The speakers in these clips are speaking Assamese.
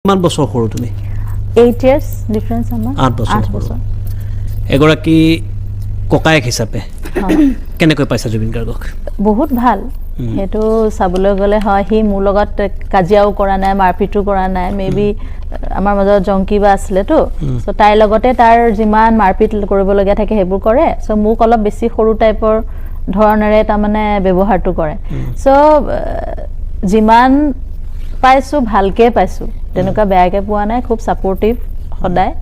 কিমান বছৰ সৰু তুমি 8 years ডিফাৰেন্স আমাৰ 8 বছৰ 8 বছৰ এগৰাকী ককায়েক হিচাপে কেনেকৈ পাইছা জুবিন গাৰ্গক বহুত ভাল হেতু চাবলৈ গলে হয় হি মোৰ লগত কাজিয়াও কৰা নাই মাৰপিটো কৰা নাই মেবি আমাৰ মাজত জংকিবা আছিলে তো সো তাই লগতে তাৰ যিমান মাৰপিট কৰিব লগা থাকে হেবোৰ কৰে সো মোক অলপ বেছি সৰু টাইপৰ ধৰণৰে তা মানে ব্যৱহাৰটো কৰে সো যিমান পাইছো ভালকে পাইছো তেনেকুৱা বেয়াকে পোৱা নাই খুব সাপোৰ্টিভ সদায়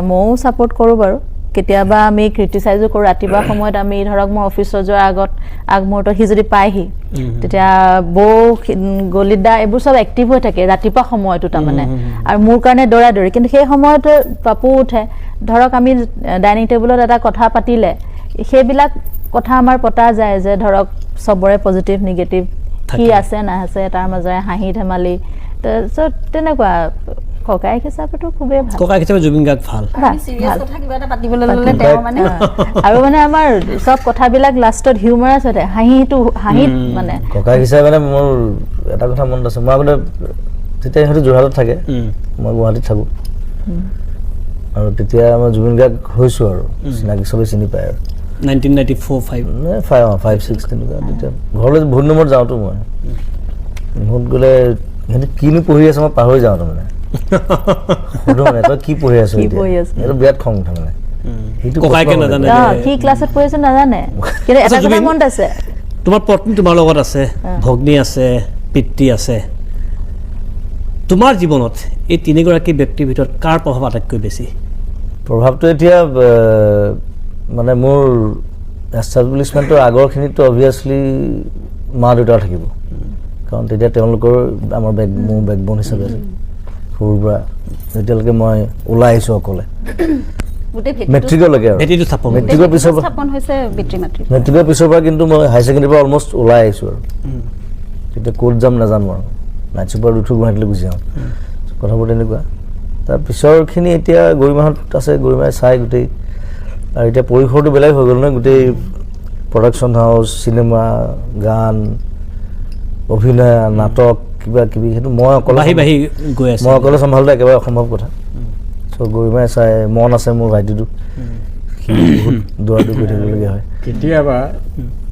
মও সাপোৰ্ট কৰো বাৰু কেতিয়াবা আমি ক্ৰিটিসাইজো কৰো ৰাতিবা সময়ত আমি ধৰক মই অফিচৰ যোৱাৰ আগত আগমুহূৰ্ত হি যদি পাইহি তেতিয়া বৌ গলিদা এবোৰ সব এক্টিভ হৈ থাকে ৰাতিপা সময়টো তা মানে আৰু মোৰ কাৰণে দৰা দৰি কিন্তু সেই সময়ত পাপু উঠে ধৰক আমি ডাইনিং টেবুলত এটা কথা পাতিলে সেইবিলাক কথা আমাৰ পতা যায় যে ধৰক সবৰে পজিটিভ নেগেটিভ কি আছে না আছে তাৰ মাজে হাঁহি ধেমালি তো তেনেকুৱা ককায়েক হিচাপেটো খুবেই ভাল ককায়েক হিচাপে জুবিন গাৰ্গ ভাল সিৰিয়াছ কথা কিবা এটা পাতিবলৈ ললে তেওঁ মানে আৰু মানে আমাৰ সব কথাবিলাক লাষ্টত হিউমাৰাছ হয় হাঁহি মানে ককায়েক হিচাপে মানে মোৰ এটা কথা মনত আছে মই আগতে তেতিয়া হয়তো যোৰহাটত থাকে মই গুৱাহাটীত থাকো আৰু তেতিয়া মই জুবিন গাৰ্গ হৈছো আৰু চিনাকি সবে চিনি পায় আৰু 1994 5 6 তেনেকুৱা তেতিয়া ঘৰলৈ বহুত নম্বৰত যাওঁতো মই বহুত গ'লে সিহঁতে কিনো পঢ়ি আছে মই পাহৰি যাওঁ তাৰমানে সুধো মানে তই কি পঢ়ি আছ এইটো বিৰাট খং উঠে মানে ককায়েকে নাজানে কি ক্লাছত পঢ়িছে নাজানে কিন্তু এটা কথা মনত আছে তোমাৰ পত্নী তোমাৰ লগত আছে ভগ্নী আছে পিতৃ আছে তোমাৰ জীৱনত এই তিনিগৰাকী ব্যক্তিৰ ভিতৰত কাৰ প্ৰভাৱ আটাইতকৈ বেছি প্ৰভাৱটো এতিয়া মানে মোৰ এষ্টাব্লিছমেণ্টৰ আগৰখিনিতো অবভিয়াছলি মা দেউতা থাকিব কাৰণ তেতিয়া তেওঁলোকৰ আমাৰ মোৰ বেকবোন হিচাপে আছে সৰুৰ পৰা যেতিয়ালৈকে মই ওলাই আহিছোঁ অকলে মেট্ৰিকলৈকে আৰু মেট্ৰিকৰ পিছৰ পৰা কিন্তু মই হাই ছেকেণ্ডেৰীৰ পৰা অলমষ্ট ওলাই আহিছোঁ আৰু তেতিয়া ক'ত যাম নাজানো আৰু নাইট চুপাৰত উঠো গুৱাহাটীলৈ গুচি যাওঁ কথাবোৰ তেনেকুৱা তাৰ পিছৰখিনি এতিয়া গৰিমাহঁত আছে গৰিমাই চাই গোটেই আৰু এতিয়া পৰিসৰটো বেলেগ হৈ গ'ল নহয় গোটেই প্ৰডাকশ্যন হাউচ চিনেমা গান অভিনয় নাটক কিবা কিবি সেইটো মই অকলে চম্ভালোতে একেবাৰে অসম্ভৱ কথা চ' গৰিমাই চাই মন আছে মোৰ ভাইটিটো সি বহুত দৌৰা দৌৰি কৰি থাকিবলগীয়া হয় কেতিয়াবা